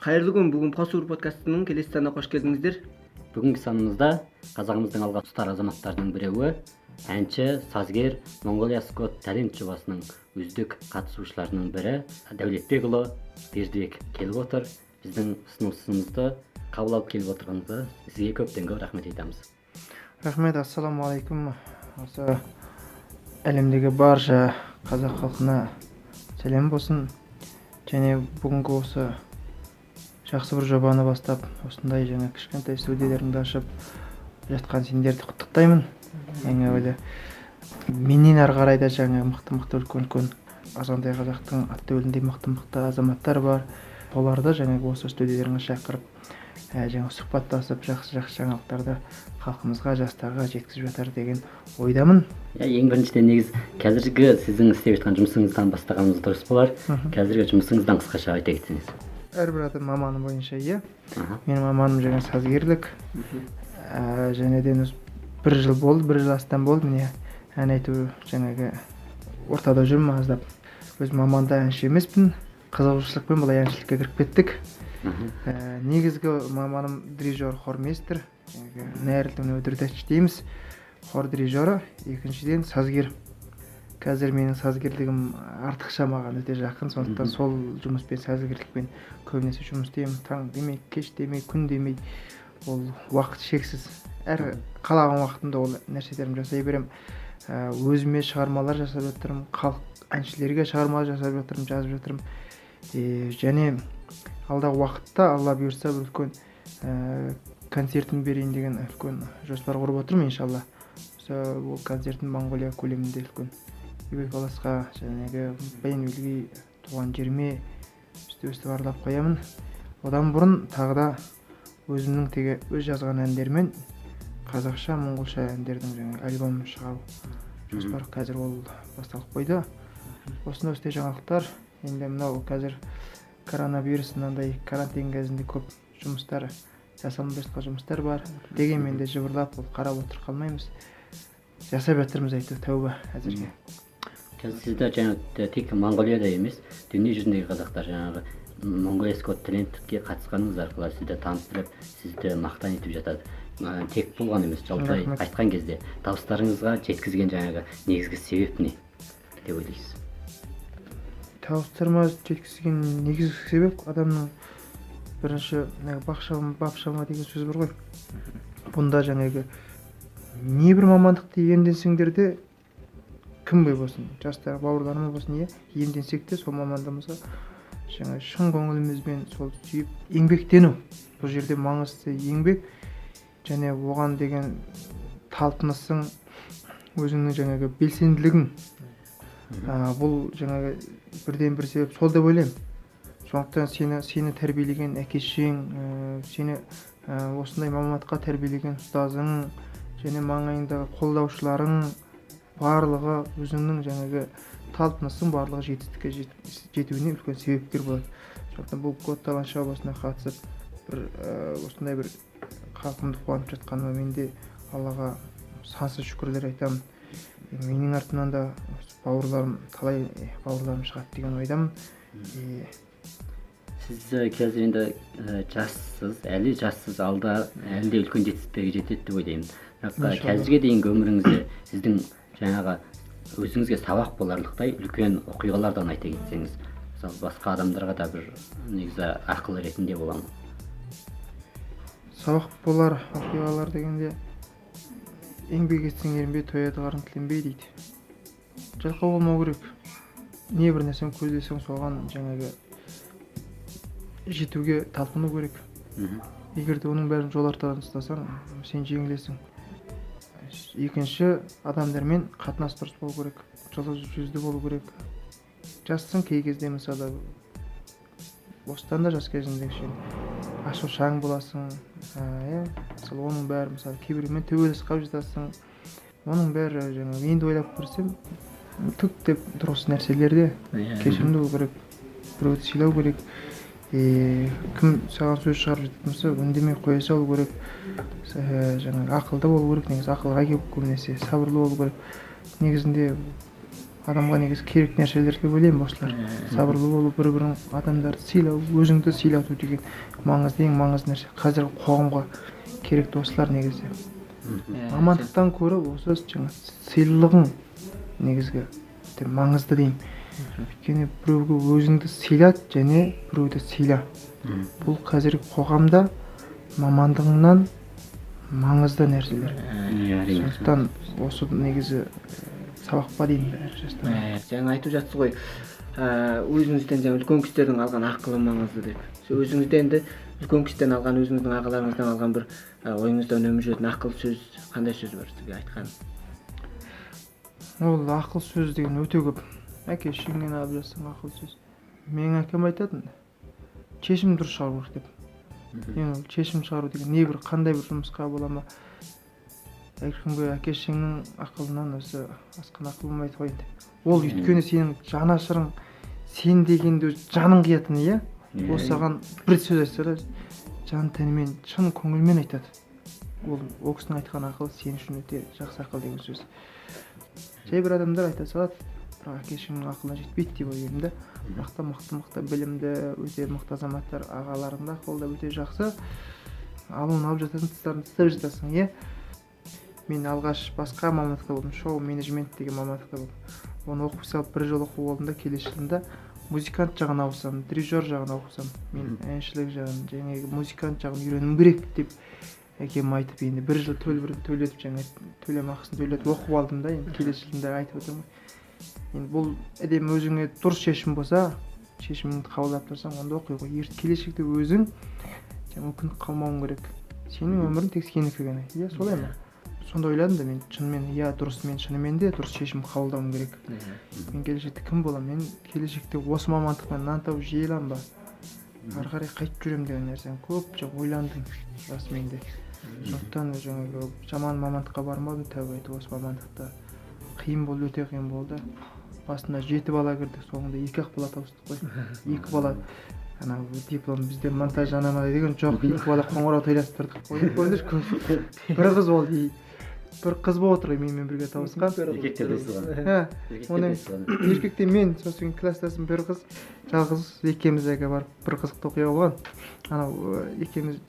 Кайырлуу күн. Бүгүн Посур подкастынын келесі санына кош келдиңиздер. Бүгүнкү саныбызда казагыбыздын алга тутар азаматтарынын бирөөү, әнчи, сазгер, Mongolia Got Talent жобасынын үздүк катышуучуларынын бири Давлетбек уулу Бердибек келип отур. Биздин сунуусубузду кабыл алып келип отурганыңызга сизге көптөн көп рахмет айтабыз. Рахмет, ассаламу алейкум. Осы әлемдегі барша қазақ халқына сәлем болсын. Және бүгінгі осы жақсы бір жобаны бастап, осындай жаңа кішкентай студияларыңды ашып жатқан сендерді құттықтаймын. Жаңа менен ары қарай да жаңа мықты үлкен азандай қазақтың ат төліндей мықты азаматтар бар. Оларды жаңа осы студияларыңа шақырып, жаңа сұхбаттасып, жақсы жаңалықтарды халқымызға, жастарға жеткізіп жатар деген ойдамын. Ең біріншіден негіз қазіргі сіздің істеп жатқан жұмысыңыздан бастағанымыз дұрыс болар. Қазіргі жұмысыңыздан қысқаша айта кетсеңіз. Әрбір адам маманы бойынша, иә. Менің маманым жаңа сазгерлік. Жәнеден 1 жыл болды, 1 жыл астам болды. Міне ән айту жаңағы ортада жүрмін аздап. Өз маманда әнші емеспін. Қызығушылықпен бұлай әншілікке кіріп кеттік. Негізгі маманым дирижер, хормейстер. Нәрілдің өдірдәші дейміз. Хор дирижері. Екіншіден сазгер. Қазір менің сазгерлігім артықша маған өте жақын. Сондықтан сол жұмыспен, сазгерлікпен көбінесе жұмыс істеймін. Таң демей, кеш демей, күн демей. Ол уақыт шексіз. Әр қалаған уақытымда ол нәрселерімді жасай берем. Өзіме шығармалар жасап жатырмын. Халық әншілерге шығармалар жасап жатырмын, жазып жатырмын. Және алдағы уақытта Алла бұйырса бір үлкен концертін берейін деген үлкен жоспар құрып отырмын, иншалла. Ол концертін Монголия көлемінде үлкен Бекбаласқа жәнегі Баян-Өлгей туған жеріме өстіп аралап қоямын. Одан бұрын тағы да өзімнің теге өз жазған әндермен қазақша, монголша әндердің жаңа альбом шығару жоспар қазір ол басталып қойды. Осындай өсте жаңалықтар. Енді мынау қазір коронавирус мынандай карантин кезінде көп жұмыстар, жасалынып жатқан жұмыстар бар. Дегенмен де жыбырлап қарап отырып қалмаймыз. Жасап жатырмыз әйтеуір, тәуба әзірге. Қазір сізді жаңағы тек Монголияда емес, дүние жүзіндегі қазақтар жаңағы Mongolia Got Talent'ке қатысқаныңыз арқылы сізді таныстырып, сізді мақтан етіп жатады. Тек бұл ғана емес, жалпы айтқан кезде табыстарыңызға жеткізген жаңағы негізгі себеп не деп ойлайсыз? Табыстарыма жеткізген негізгі себеп адамның бірінші бапшама деген сөз бар ғой. Бұнда жаңағы небір мамандықты иемденсеңдерде кім болсын, жастар бауырларым болсын, иемденсек те сол мамандығымызға жаңа шын көңілімізбен сол сүйіп еңбектену. Бұл жерде маңызды еңбек және оған деген талпынысың, өзіңнің жаңағы белсенділігің. Бұл жаңағы бірден бір себеп сол деп ойлаймын. Сондықтан сені тәрбиелеген әкешең, сені осындай мамандыққа тәрбиелеген ұстазың және маңайындағы қолдаушыларың барлығы өзіңнің жаңағы талпынысың, барлығы жетістікке жетуіне үлкен себепкер болады. Сондықтан бұл Got Talent жобасына қатысып, осындай бір халқымды қуанып жатқаныма мен де Аллаға сансыз шүкірлер айтамын. Менің артымнан да талай бауырларым шығады деген ойдамын. Сіз қазір енді әлі жассыз, алда әлі де үлкен жетістіктерге жетеді деп ойлаймын. Қазірге дейінгі өміріңізде сіздің жаңағы өзіңізге сабақ боларлықтай үлкен оқиғалардан айта кетсеңіз, мысалы басқа адамдарға да бір негізі ақыл ретінде бола ма? Сабақ болар оқиғалар дегенде еңбек етсең ерінбей, тояды қарын тіленбей дейді. Жалқау болмау керек. Не бір нәрсені көздесең соған жаңағы жетуге талпыну керек. Егер де оның бәрін жол ортадан ұстасаң, сен жеңілесің. Екінші, адамдармен қатынас дұрыс болу керек, жылы жүзді болу керек. Жассың кей кезде мысалы, осыдан да жас кезінде ашушаң боласың. Мысалы оның бәрі мысалы кейбірмен төбелес қалып жатасың. Оның бәрі жаңағы енді ойлап көрсем, түк деп дұрыс нәрселерде кешірімді болу керек, біреуді сыйлау керек. Кім саған сөз шығарып жатқанса үндемей қоя салу керек. Жаңағы ақылды болу керек, негізі ақылға келіп көбінесе сабырлы болу керек. Негізінде адамға негізі керек нәрселер деп ойлаймын осылар. Сабырлы болу, бір-бірін адамдарды сыйлау, өзіңді сыйлату деген маңызды, ең маңызды нәрсе. Қазіргі қоғамға керекті осылар негізі. Мамандықтан көрі осы жаңа сыйлығың негізгі маңызды деймін. Өйткені біреуге өзіңді сыйлат және біреуді сыйла. Бұл қазіргі қоғамда мамандығыңнан маңызды нәрселер. Сондықтан осы негізі сабақ па деймін әр жастан. Жаңа айтып жатсыз ғой, өзіңізден жаңа үлкен кісілердің алған ақылы маңызды деп. Өзіңізден де үлкен кісіден алған, өзіңіздің ағаларыңыздан алған бір ойыңызда үнемі жүретін ақыл сөз, қандай сөз бар сізге айтқан? Ол ақыл сөз деген өте көп. Әке шешеңнен алып жатсаң ақыл сөз. Менің әкем айтатын, шешім дұрыс шығару керек деп. Шешім шығару деген не бір қандай бір жұмысқа бола ма? Әркімге әке шешеңнің ақылынан осы асқан ақыл болмайды ғой енді. Ол өйткені сенің жанашырың, сен дегенде жаның қиятын, иә? Ол саған бір сөз айтса да жан тәнімен, шын көңілмен айтады. Ол кісінің айтқан ақылы сен үшін өте жақсы ақыл деген сөз. Жай бір адамдар айта салады, бірақ әке шешеңнің ақылына жетпейді деп ойлаймын да. Мықты білімді, өте мықты азаматтар, ағаларың да ақылы да өте жақсы. Алуын алып жатасың, тыстарын тыстап жатасың, иә? Мен алғаш басқа мамандықта болдым, шоу-менеджмент деген мамандықта болдым. Оны оқып салып, бір жыл оқу болдым да, келесі жылында музыкант жағына ауысам, дирижер жағына ауысам. Мен әншілік жағын, жаңағы музыкант жағын үйренуім керек деп әкем айтып, енді бір жыл төлетіп, жаңа төлемақысын төлетіп оқып алдым да, енді келесі жылында айтып отырмын. Енді бұл әдемі өзіңе дұрыс шешім болса, шешіміңді қабылдап тұрсаң, онда оқи ғой. Келешекте өзің мүмкін қалмауың керек. Сенің өмірің тек сенікі ғана. Иә, солай ма? Сонда ойладым да мен шынымен, иә, дұрыс, мен шынымен де дұрыс шешім қабылдауым керек. Мен келешекте кім боламын? Мен келешекте осы мамандықпен нан тауып жей аламын ба? Ары қарай қайтып жүремін деген нәрсені көп ойландым расымен де. Сондықтан жаңағы жаман мамандыққа бармадым, тәубе етіп осы мамандықта. Қиын болды, өте қиын болды. Басында 7 бала кірді, соңында 2-ақ бала тауыстық қой. 2 бала анау диплом бізде монтаж жанамада деген жоқ, 2 бала қоңырау тойлатып тұрдық қой. Бір қыз ол, бір қыз болып отыр, менімен бірге тауысқан. Еркекте мен, сосын класстасым бір қыз, жалғыз екеуміз барып бір қызықты оқиға болған. Анау екеуміз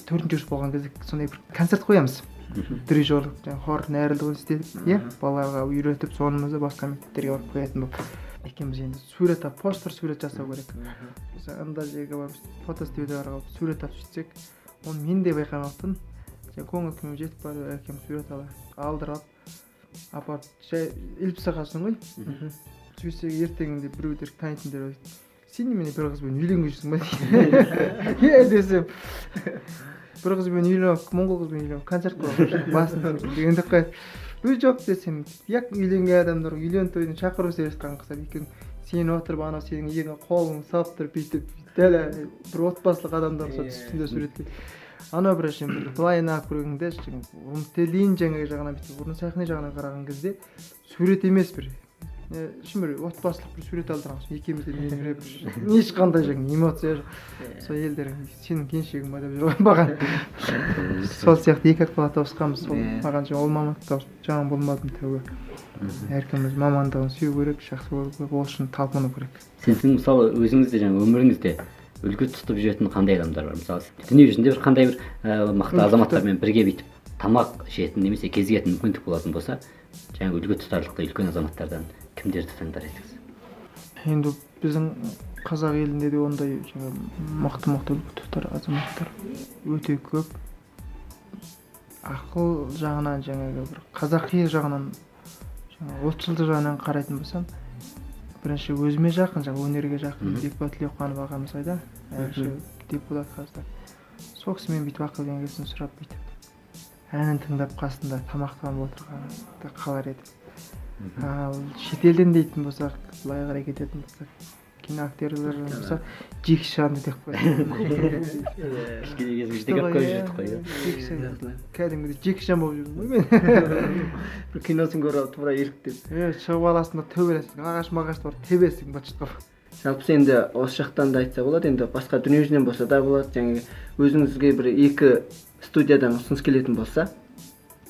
4-ші курс болған кезде сондай бір концерт қоямыз. Дирижерлік, хор нәрілдігін істедік, иә, балаларға үйретіп, сонымызды басқа мектептерге барып қоятын болып. Екеуміз енді сурет алып, постер сурет жасау керек. Анда жерге барып, фотостудияға барып сурет алып сөйтсек, оны мен де байқамаппын. Көңіл күйіме жетіп барды, әкем сурет алдырып, апарып, іліп сақасын ғой. Сөйтсек ертеңінде біреулер танитындар ойды. Сен немене бір қызбен үйленген жүрсің ба дейді. Е десем, бір қызбен үйленіп, моңғол қызбен үйленіп, концерт қойып басын дегенде қойды. Жоқ десем, як үйленген адамдар үйлен тойдың шақыру сөйлескен қыздар екен. Сен отырып, анау сенің иегіңе қолыңды салып тұрып бүйтіп, дәл бір отбасылық адамдар үстінде суреттейді. Анау бір былайына көргенде ұмтелейін жаңағы жағынан бүйтіп, ұрын сахне жағынан қараған кезде сурет емес бір. Шын бір отбасылық бір сурет алдырған. Екеумізде мен ешқандай жаңағы эмоция жоқ. Сол елдерің сенің келіншегің ба деп жүрген маған. Сол сияқты 2-ақ бала тауысқанбыз. Маған ол мамандықта жаман болмадым тәуе. Әркіміміз мамандығын сүю керек, жақсы көру керек, ол үшін талпыну керек. Сіздің мысалы өзіңізде жаңағы өміріңізде үлгі тұтып жүретін қандай адамдар бар? Мысалы дүние жүзінде бір қандай бір мықты азаматтармен бірге бүйтіп тамақ ішетін немесе кезігетін мүмкіндік болатын болса, жаңағы үлгі тұтарлықтай үлкен азаматтардан кімдерді таңдар едіңіз? Енді біздің қазақ елінде де ондай мықты үлгі тұтар азаматтар өте көп. Ақыл жағынан жаңағы бір қазақи жағынан, ұлтшылдық жағынан қарайтын болсам, бірінші өзіме жақын, өнерге жақын Бекбат Тілеуқанов ағамыз айда, депутат қазір. Сол кісімен бүйтіп ақыл кеңесін сұрап бүйтіп, әнін тыңдап қасында тамақтанып отырғанды қалар едім. Ал шетелден дейтін болсақ, былай қарай кететін болсақ, киноактерлер болса, Джеки Чанды деп қояды. Кішкене кезімізде көп жүрдік қой. Кәдімгідей Джеки Чан болып жүрдім ғой мен. Бір киносын көріп тура еліктеп. Шығып аласың да төбелесің, ағаш-мағашты бар тебесің бытшытқа. Жалпы енді осы жақтан да айтса болады, енді басқа дүние жүзінен болса да болады. Жаңағы өзіңізге бір 2 студиядан ұсыныс келетін болса,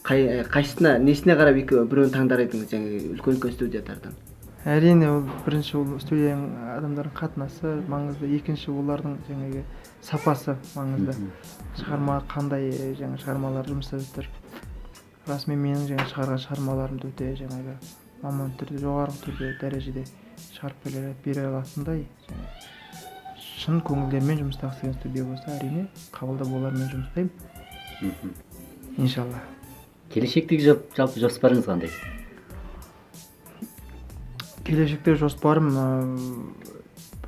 кайсысына несине карап бирөөнү таңдар эдиңиз жаңы үлкөн студиялардан? Әрине ол бірінші ол студияның адамдардың қатынасы маңызды, екінші олардың жаңағы сапасы маңызды. Шығарма қандай жаңа шығармалар жұмыс жасап жатыр. Расымен менің жаңа шығарған шығармаларымды өте жаңағы маман түрде жоғары түрде дәрежеде шығарып бере алатындай шын көңілдермен жұмыс істегісі келген студия болса, әрине қабылдап олармен жұмыс істеймін. Иншалла. Келешектегі жалпы жоспарыңыз қандай? Келешекте жоспарым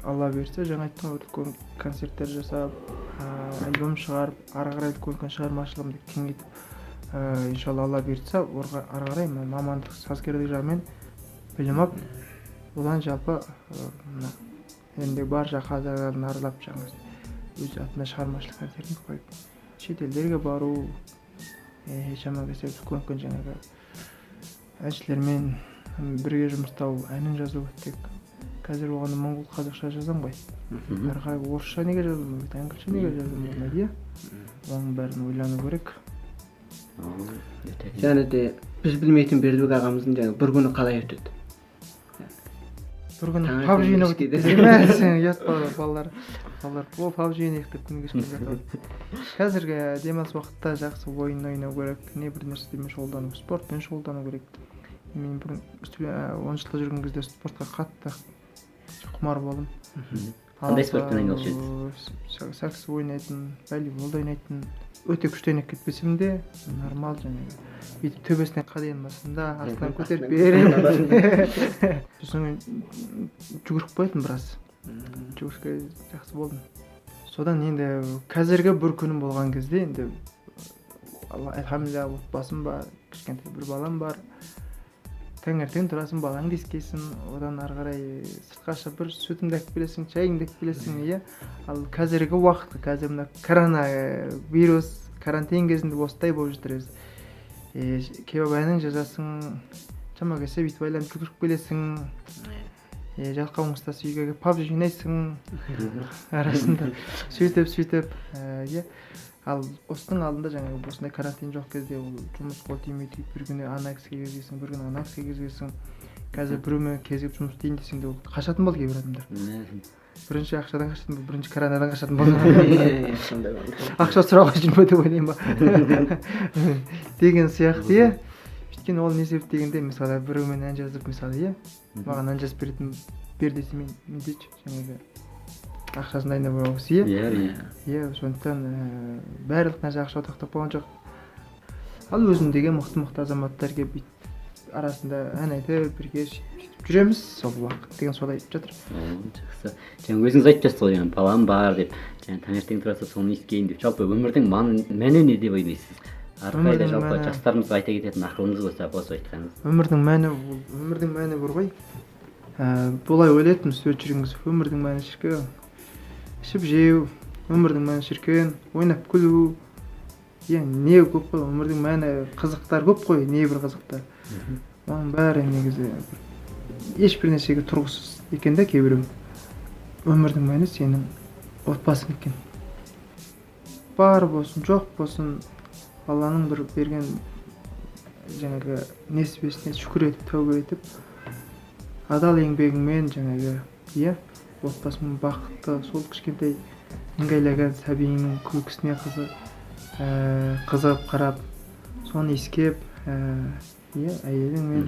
Алла берсе, жаңа айттым, үлкен концерттер жасап, альбом шығарып, ары қарай үлкен шығармашылығымды кеңейтіп, иншалла Алла берсе, ары қарай мамандық сазгерлік жағымен білім алып, одан жалпы енді барша қазақ елін аралап жаңа өз атына шығармашылық концертін қойып, шетелдерге бару, шама келсе үлкен жаңағы әншілермен бірге жұмыстау, әнін жазу тек. Қазір оғаны моңғол қазақша жазам ғой. Ары қарай орысша неге жазам, англисша неге жазам болмайды, оның бәрін ойлану керек. Және де біз білмейтін Бердібек ағамыздың жаңа бір күні қалай өтеді? Бір күні PUBG ойнап өтеді. Сен ұят балалар, о PUBG ойнайық деп күні кешке жатады. Қазіргі демалыс уақытта жақсы ойын ойнау керек, не бір нәрседен шұғылдану, спортпен шұғылдану керек. Мен бұрын 10 жылда жүрген кезде спортқа қатты құмар болдым. Қандай спортпен айналысып жүрдіңіз? Сакс ойнайтын, волейбол ойнайтын. Өте күшті ойнап кетпесем де, нормал жаңағы. Бүйтіп төбесінен қадайынбасында, астынан көтеріп беремін. Сосын жүгіріп қоятын біраз. Жүгіріске жақсы болдым. Содан енді қазіргі бір күнім болған кезде енді алхамдулилля отбасым бар, кішкентай бір балам бар. Таңертең тұрасың, балаңды иіскейсің, одан ары қарай сыртқа шығып бір сүтіңді әкеліп келесің, шайыңды әкеліп келесің, иә. Ал қазіргі уақытта, қазір мына коронавирус, карантин кезінде осылай болып жатыр. Кебап әнін жазасың, шама келсе бүйтіп айланып жүгіріп келесің, жалқауың ұстаса үйге келіп PUBG ойнайсың арасында, сөйтіп, иә. Ал осының алдында жаңағы осындай карантин жоқ кезде ол жұмыс қол тимейді, бір күні ана кісіге кезгесің, бір күні ана кісіге кезгесің. Қазір біреумен кезігіп жұмыс істейін десең де ол қашатын болды кейбір адамдар. Бірінші ақшадан қашатын, бірінші коронадан қашатын болды. Ақша сұрауға жүрме деп ойлаймын ба деген сияқты, иә. Өйткені ол не себеп дегенде, мысалы біреумен ән жазып, мысалы, иә, маған ән жазып бер десе мен дейші жаңағы ақшасын дайындап қойғысы, иә. Иә, сондықтан барлық нәрсе ақша тоқтап болған жоқ. Ал өзім деген мықты азаматтар келіп бүйтіп арасында ән айтып, бірге жүреміз, сол уақыт деген солай айтып жатыр. Жақсы. Жаңа өзіңіз айтып жатсыз ғой, балам бар деп, жаңа таңертең тұраса соны иіскейін деп. Жалпы өмірдің мәні не деп ойлайсыз? Ары қарай жалпы жастарымызға айта кететін ақылыңыз болса, осы айтқаныңыз. Өмірдің мәні бар ғой. Бұлай ойлайтын сөз жүріңіз, өмірдің мәні шіркеу. Ішіп жеу, өмірдің мәні шіркеу, ойнап күлу. Не көп қой, өмірдің мәні қызықтар көп қой, не бір қызықтар. Оның бәрі негізі ешбір нәрсеге тұрғысыз екен де кейбіреу. Өмірдің мәні сенің отбасың екен. Бар болсын, жоқ болсын, Алланың бір берген жаңағы несібесіне шүкір етіп, тәубе етіп, адал еңбегіңмен жаңағы, иә, отбасымен бақытты, сол кішкентай ыңғайлаған сәбиіңнің күлкісіне қызығып қарап, соны иіскеп, иә, әйеліңмен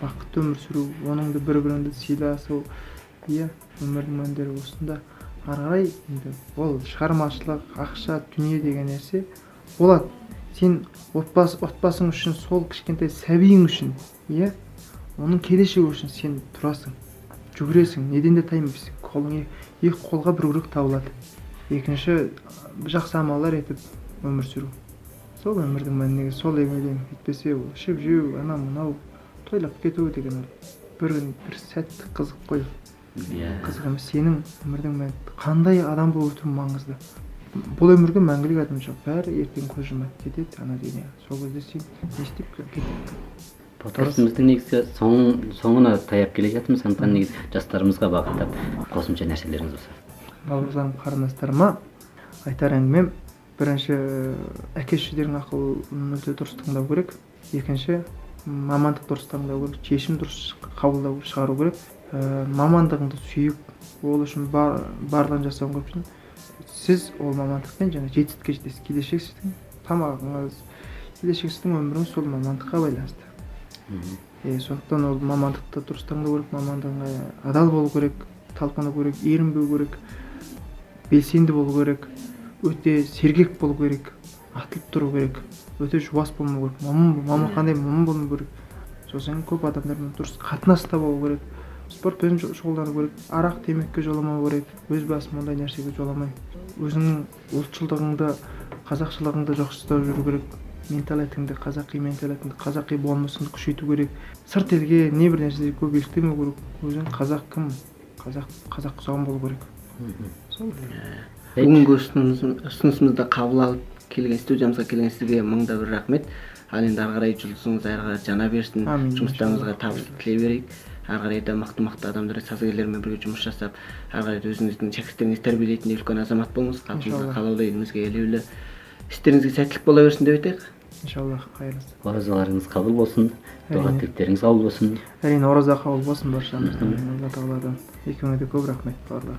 бақытты өмір сүру, оныңды бір-біріңді сыйласу, иә, өмірдің мәндері осында. Ары қарай енді ол шығармашылық, ақша, дүние деген нәрсе болады. Сен отбасың үшін, сол кішкентай сәбиің үшін, иә, оның келешегі үшін сен тұрасың, жүгіресің, неден де тайынбайсың. Қолың екі қолға бір күрек табылады. Екінші, жақсы амалдар етіп өмір сүру. Сол өмірдің мәніне сол емелеймін. Етпесе ол ішіп жеу, анау мынау тойлап кету деген бір сәтті қызық қой. Қызық емес, сенің өмірдің мәні қандай адам болып отыру маңызды. Бұл өмірге мәңгілік адам жоқ, бәрі ертең көз жұмады кетеді, ана деген. Сол кезде сен не істеп кетеді. Подкастымыздың негізі соңына таяп келе жатырмыз, сондықтан негізі жастарымызға бағыттап қосымша нәрселеріңіз болса. Бауырларым, қарындастарыма айтар әңгімем, бірінші әке шешелердің ақылын өте дұрыс тыңдау керек. Екінші, мамандық дұрыс таңдау керек, шешім дұрыс қабылдау шығару керек. Мамандығыңды сүйіп, ол үшін барлығын жасау керек. Сіз ол мамандықпен жаңа жетістікке жетесіз. Келешек сіздің тамағыңыз, келешек сіздің өміріңіз сол мамандыққа байланысты. Сондықтан ол мамандықты дұрыс таңдау керек, мамандығыңа адал болу керек, талпыну керек, ерінбеу керек, белсенді болу керек, өте сергек болу керек, атылып тұру керек, өте жуас болмау керек, қандай маман болмау керек. Сосын көп адамдармен дұрыс қатынаста болу керек, спортпен шұғылдану керек, арақ темекке жоламау керек, өз басым ондай нәрсеге жоламай, өзіңнің ұлтшылдығыңды, қазақшылығыңды жоқшылықтап жүру керек, менталитетіңді, қазақи менталитетіңді, қазақи болмысыңды күшейту керек. Сырт елге не бір нәрсе көп еліктемеу керек. Өзің қазақ кім? Қазақ соған болу керек. Бүгінгі ұсынысымызды қабыл алып келген, студиямызға келген сізге мыңда бір рахмет. Ал енді ары қарай жұлдызыңыз ары қарай жана берсін, жұмыстарыңызға табыс тілей берейік. Ары қарай да мықты адамдар, сазгерлермен бірге жұмыс жасап, ары қарай өзіңіздің шәкірттеріңізді тәрбиелейтін үлкен азамат болыңыз. Қалпыңызға қалауда елімізге елеулі істеріңізге сәттілік бола берсін деп айтайық. Иншаллах, қайырлысы. Оразаларыңыз қабыл болсын, дұға тілектеріңіз қабыл болсын. Әрине, ораза қабыл болсын баршамыздың. Алла тағаладан екеуіңе де көп рахмет барлығы.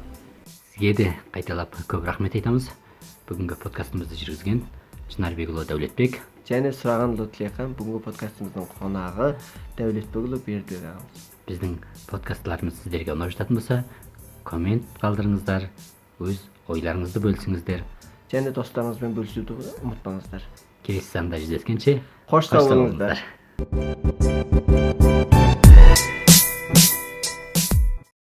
Сізге де қайталап көп рахмет айтамыз. Бүгінгі подкастымызды жүргізген Чынарбекұлы Дәулетбек және Сұраған Лұтлихан. Бүгінгі подкастымыздың қонағы Дәулетбекұлы Бердібек ағамыз. Біздің подкастларымыз сіздерге ұнап жататын болса, коммент қалдырыңыздар, өз ойларыңызды бөлісіңіздер. Және достарыңызбен бөлісуді ұмытпаңыздар. Келесі санда жүздескенше қош сау болыңыздар.